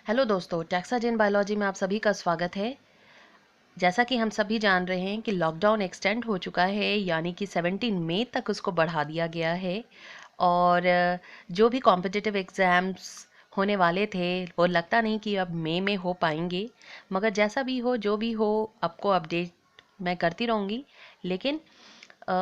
Hello दोस्तों, टैक्साजेन biology में आप सभी का स्वागत है। जैसा कि हम सभी जान रहे हैं कि लॉकडाउन एक्सटेंड हो चुका है, यानी कि 17 मई तक उसको बढ़ा दिया गया है। और जो भी कॉम्पिटिटिव एग्ज़ाम्स होने वाले थे वो लगता नहीं कि अब मई में हो पाएंगे। मगर जैसा भी हो, जो भी हो, आपको अपडेट मैं करती रहूँगी। लेकिन अ,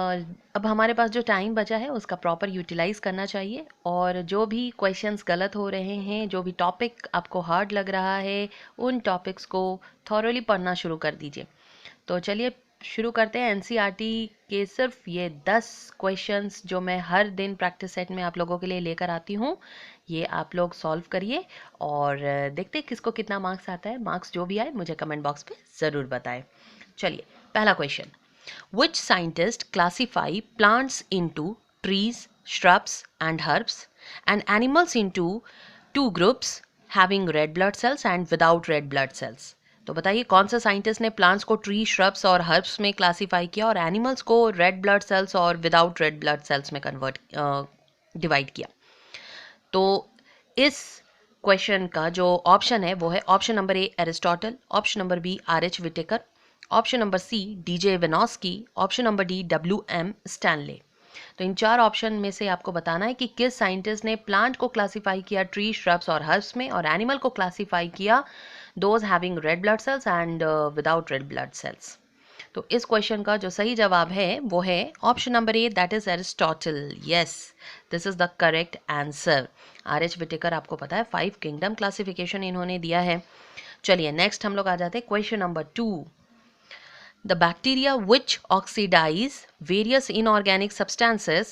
अब हमारे पास जो टाइम बचा है उसका प्रॉपर यूटिलाइज़ करना चाहिए। और जो भी क्वेश्चंस गलत हो रहे हैं, जो भी टॉपिक आपको हार्ड लग रहा है, उन टॉपिक्स को थॉरोली पढ़ना शुरू कर दीजिए। तो चलिए शुरू करते हैं। एनसीईआरटी के सिर्फ ये 10 क्वेश्चंस जो मैं हर दिन प्रैक्टिस सेट में आप लोगों के लिए लेकर आती हूँ, ये आप लोग सॉल्व करिए और देखते हैं किसको कितना मार्क्स आता है। मार्क्स जो भी आए मुझे कमेंट बॉक्स पे ज़रूर बताएं। चलिए, पहला question. Which scientists classify plants into trees, shrubs, and herbs, and animals into two groups having red blood cells and without red blood cells? तो बताइए कौन सा साइंटिस्ट ने प्लांट्स को ट्री, श्रब्स और हर्ब्स में क्लासिफाई किया और एनिमल्स को रेड ब्लड सेल्स और विदाउट रेड ब्लड सेल्स में कन्वर्ट डिवाइड किया। तो इस क्वेश्चन का जो ऑप्शन है वो है option number A Aristotle, option number B R H Whittaker, option number C D J Ivanovsky, option number D W M Stanley. तो इन चार ऑप्शन में से आपको बताना है कि किस साइंटिस्ट ने प्लांट को क्लासिफाई किया ट्री, श्रब्स और हर्ब्स में, और एनिमल को क्लासिफाई किया those having red blood cells and without red blood cells. तो इस क्वेश्चन का जो सही जवाब है वो है option number A, that is Aristotle. Yes, this is the correct answer. R H Whittaker, आपको पता है 5 किंगडम क्लासिफिकेशन इन्होंने दिया है। चलिए नेक्स्ट हम लोग आ जाते हैं question number 2। The bacteria which oxidise various inorganic substances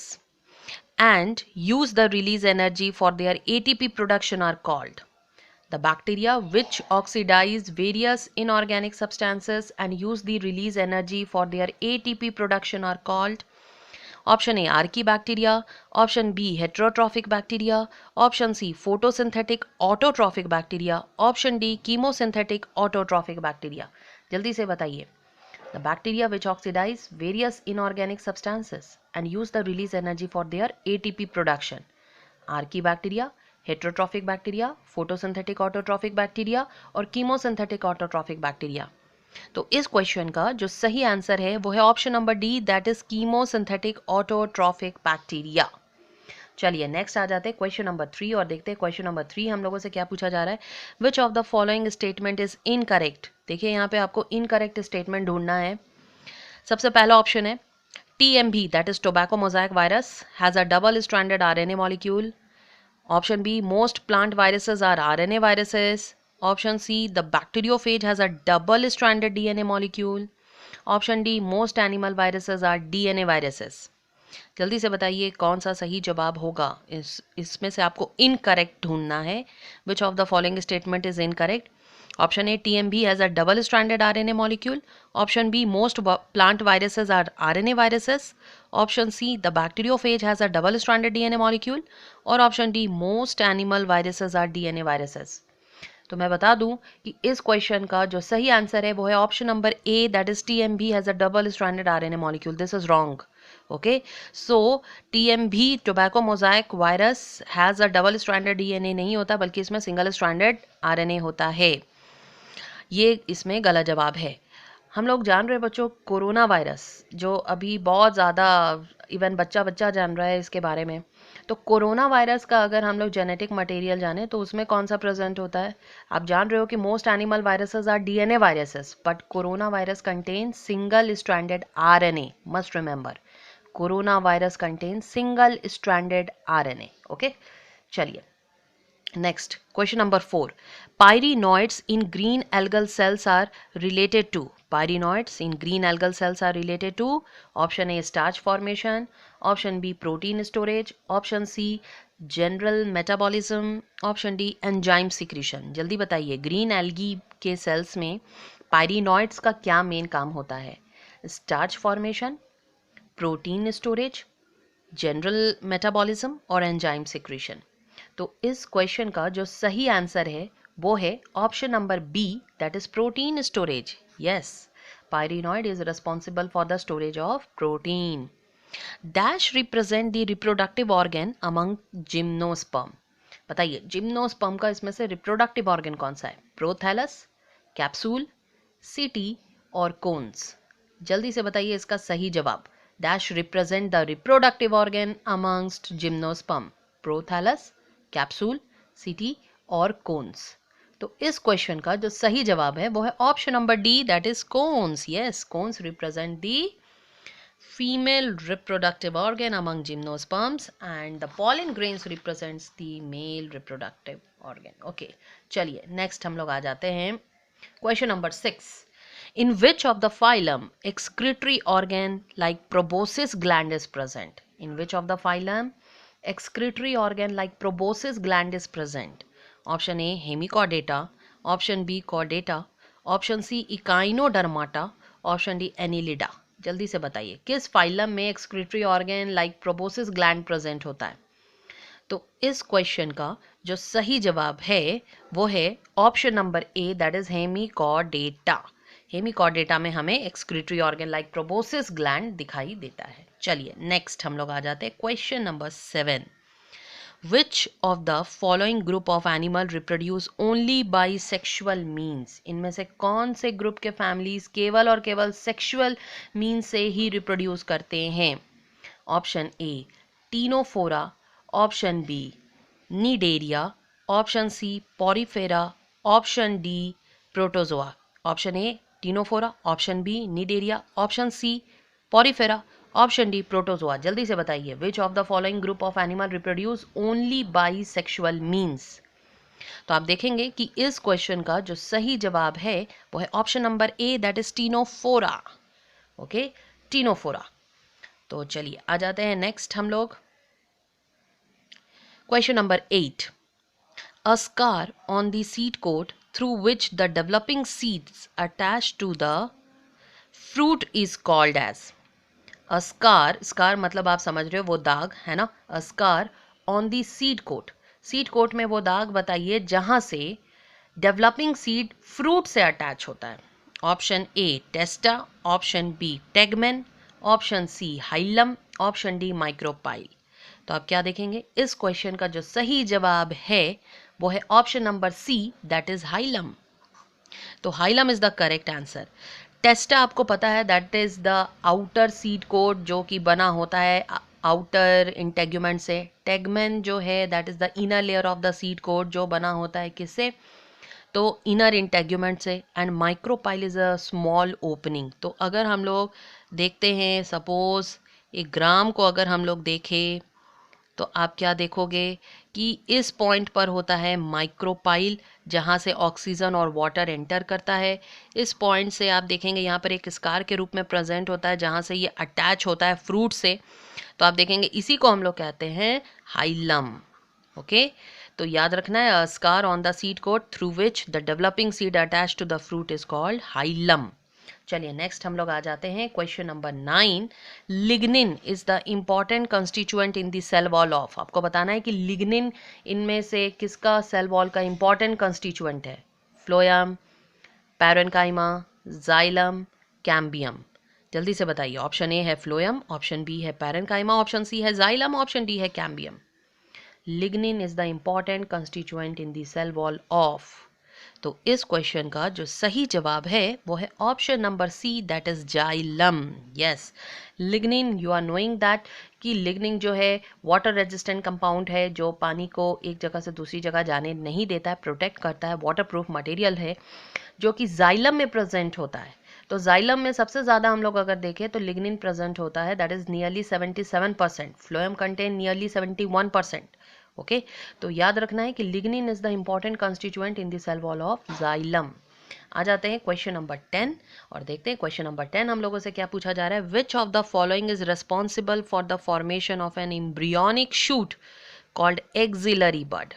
and use the release energy for their ATP production are called. The bacteria which oxidize various inorganic substances and use the release energy for their ATP production are called. Option A Archaebacteria, option B heterotrophic bacteria, option C photosynthetic autotrophic bacteria, option D chemosynthetic autotrophic bacteria. जल्दी से बताइए। The bacteria which oxidize various inorganic substances and use the release energy for their ATP production. Archaebacteria, heterotrophic bacteria, photosynthetic autotrophic bacteria और chemosynthetic autotrophic bacteria। तो इस question का जो सही answer है वो है option number D, that is chemosynthetic autotrophic bacteria. चलिए नेक्स्ट आ जाते हैं क्वेश्चन नंबर 3 और देखते हैं क्वेश्चन नंबर 3 हम लोगों से क्या पूछा जा रहा है। Which of the following statement is incorrect. देखिए यहाँ पे आपको इनकरेक्ट स्टेटमेंट ढूंढना है। सबसे पहला ऑप्शन है TMV, that is tobacco Mosaic virus, has a double stranded RNA molecule. Option B, most plant viruses are RNA viruses. Option C, the bacteriophage has a double-stranded DNA molecule. Option D, most animal viruses are DNA viruses. जल्दी से बताइए कौन सा सही जवाब होगा। इसमें से आपको इनकरेक्ट ढूंढना है। Which of the following statement is incorrect? Option A, TMV has a double-stranded RNA molecule. Option B, most plant viruses are RNA viruses. Option C, the bacteriophage has a double-stranded DNA molecule. और option D, most animal viruses are DNA viruses. तो मैं बता दूं कि इस question का जो सही आंसर है वो है option number A, that is TMV has a double stranded RNA molecule. This is wrong. Okay, so TMV tobacco Mosaic virus has a double stranded DNA नहीं होता, बल्कि इसमें सिंगल स्ट्रैंडेड RNA होता है। ये इसमें गलत जवाब है। हम लोग जान रहे हैं बच्चों, कोरोना वायरस जो अभी बहुत ज़्यादा इवन बच्चा बच्चा जान रहा है इसके बारे में। तो कोरोना वायरस का अगर हम लोग जेनेटिक मटेरियल जाने तो उसमें कौन सा प्रेजेंट होता है। आप जान रहे हो कि most animal viruses are DNA viruses, but corona virus contain single stranded RNA। Must remember, corona virus contain single stranded RNA। Okay, चलिए next question number 4. Pyrenoids in green algal cells are related to. Pyrenoids in green algal cells are related to. Option A, starch formation. Option B, protein storage. Option C, general metabolism. Option D, enzyme secretion. जल्दी बताइए, green algae के sales में पायरिनॉइड्स का क्या main काम होता है। Starch formation, protein storage, general metabolism और एंजाइम सिक्रीशन। तो इस क्वेश्चन का जो सही आंसर है वो है option number B, that is protein storage. Yes, pyrenoid is responsible for the storage of protein. Dash represent the reproductive organ among gymnosperm. बताइए जिम्नोस्पर्म का इसमें से रिप्रोडक्टिव ऑर्गन कौन सा है? प्रोथैलस, कैप्सूल, सीटी और कोन्स। जल्दी से बताइए इसका सही जवाब। Dash represent the reproductive organ amongst gymnosperm? Prothallus, capsule, सीटी और कोन्स। तो इस क्वेश्चन का जो सही जवाब है वो है option number D, that is cones. Yes, cones represent the female reproductive organ among gymnosperms and the pollen grains represents the male reproductive organ. Okay, चलिए नेक्स्ट हम लोग आ जाते हैं question number 6. In which of the phylum excretory organ like proboscis gland is present? In which of the phylum excretory organ like proboscis gland is present? Option A hemichordata, option B chordata, option C echinodermata, option D annelida. जल्दी से बताइए किस phylum में excretory organ like proboscis gland present होता है? तो इस question का जो सही जवाब है वो है option number A, that is Hemichordata. Hemichordata में हमें excretory organ like proboscis gland दिखाई देता है। चलिए नेक्स्ट हम लोग आ जाते हैं question number 7. Which of the following group of animal reproduce only by sexual means? इनमें से कौन से ग्रुप के फैमिलीज केवल और केवल सेक्सुअल मीन्स से ही रिप्रोड्यूस करते हैं? Option A ctenophora, option B cnidaria, option C porifera, option D protozoa. Option A ctenophora, option B cnidaria, option C porifera, option D protozoa. जल्दी से बताइए which of the following group of animal reproduce only by sexual means? तो आप देखेंगे कि इस question का जो सही जवाब है वो है option number A, that is Ctenophora. Okay, Ctenophora. तो चलिए आ जाते हैं नेक्स्ट हम लोग question number 8. A scar on the seed coat through which the developing seeds attach to the fruit is called as? A scar, scar मतलब आप समझ रहे हो वो दाग है ना। A scar on the seed coat, seed coat में वो दाग बताइए जहां से डेवलपिंग सीड फ्रूट से अटैच होता है। Option A testa, option B tegmen, option C hilum, option D micropyle. तो आप क्या देखेंगे इस क्वेश्चन का जो सही जवाब है वो है option number C, that is hilum. तो hilum is the correct answer. Testa आपको पता है that is the outer seed coat जो कि बना होता है आउटर इंटेग्यूमेंट से। टेगमेन जो है that is the inner layer of the seed coat जो बना होता है किससे? तो इनर इंटेग्यूमेंट से। And micropyle is a small opening. तो अगर हम लोग देखते हैं सपोज एक ग्राम को अगर हम लोग देखें तो आप क्या देखोगे कि इस पॉइंट पर होता है माइक्रोपाइल जहाँ से ऑक्सीजन और वाटर एंटर करता है। इस पॉइंट से आप देखेंगे यहाँ पर एक स्कार के रूप में प्रेजेंट होता है जहाँ से ये अटैच होता है फ्रूट से। तो आप देखेंगे इसी को हम लोग कहते हैं हाइलम। ओके, तो याद रखना है scar on the seed coat through which the developing seed attach to the fruit is called hilum. चलिए नेक्स्ट हम लोग आ जाते हैं question number 9. Lignin is the important constituent in the cell wall of. आपको बताना है कि लिग्निन इनमें से किसका सेल वॉल का इंपॉर्टेंट कंस्टिट्यूएंट है? Phloem, parenchyma, xylem, cambium. जल्दी से बताइए। ऑप्शन ए है फ्लोएम, ऑप्शन बी है पैरेन्काइमा, ऑप्शन सी है जाइलम, ऑप्शन डी है cambium. Lignin is the important constituent in the cell wall of. तो इस क्वेश्चन का जो सही जवाब है वो है option number C, that is xylem. Yes, lignin, you are knowing that कि लिग्निन जो है वाटर रेजिस्टेंट कंपाउंड है जो पानी को एक जगह से दूसरी जगह जाने नहीं देता है, प्रोटेक्ट करता है, वाटर प्रूफ मटेरियल है जो कि जाइलम में प्रेजेंट होता है। तो जाइलम में सबसे ज़्यादा हम लोग अगर देखें तो लिग्निन प्रेजेंट होता है, that is nearly 77%। Phloem contain nearly 71%। Okay, तो याद रखना है कि lignin is the important constituent in the cell wall of xylem. आ जाते हैं क्वेश्चन नंबर 10 और देखते हैं क्वेश्चन नंबर 10 हम लोगों से क्या पूछा जा रहा है। Which of the following is responsible for the formation of an embryonic shoot called axillary bud?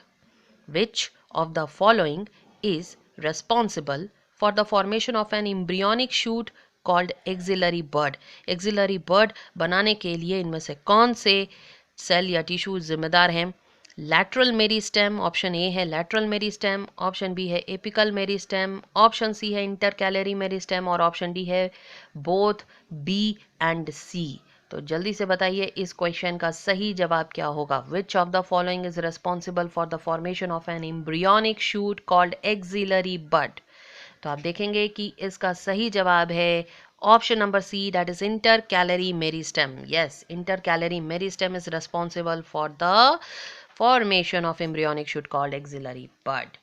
Which of the following is responsible for the formation of an embryonic shoot called axillary bud? Axillary bud बनाने के लिए इनमें से कौन से cell या tissue जिम्मेदार हैं? लैटरल मेरिस्टेम, ऑप्शन ए है लैटरल मेरिस्टेम, ऑप्शन बी है एपिकल मेरिस्टेम, ऑप्शन सी है इंटरकैलरी मेरिस्टेम और ऑप्शन डी है बोथ बी एंड सी। तो जल्दी से बताइए इस क्वेश्चन का सही जवाब क्या होगा। Which of the following is responsible for the formation of an embryonic shoot called axillary bud. तो आप देखेंगे कि इसका सही जवाब है option number C, that is intercalary meristem. Yes, intercalary meristem is responsible for the formation of embryonic shoot called axillary bud.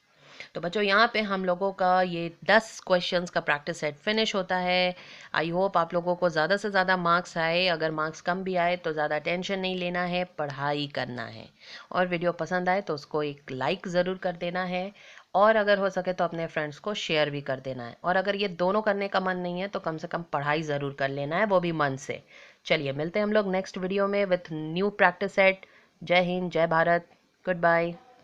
तो बच्चों यहाँ पे हम लोगों का ये 10 क्वेश्चंस का प्रैक्टिस सेट फिनिश होता है। आई होप आप लोगों को ज़्यादा से ज़्यादा मार्क्स आए। अगर मार्क्स कम भी आए तो ज़्यादा टेंशन नहीं लेना है, पढ़ाई करना है। और वीडियो पसंद आए तो उसको एक लाइक ज़रूर कर देना है, और अगर हो सके तो अपने फ्रेंड्स को शेयर भी कर देना है। और अगर ये दोनों करने का मन नहीं है तो कम से कम पढ़ाई ज़रूर कर लेना है, वो भी मन से। चलिए मिलते हैं हम लोग नेक्स्ट वीडियो में विथ न्यू प्रैक्टिस सेट। जय हिंद, जय भारत, गुड बाय।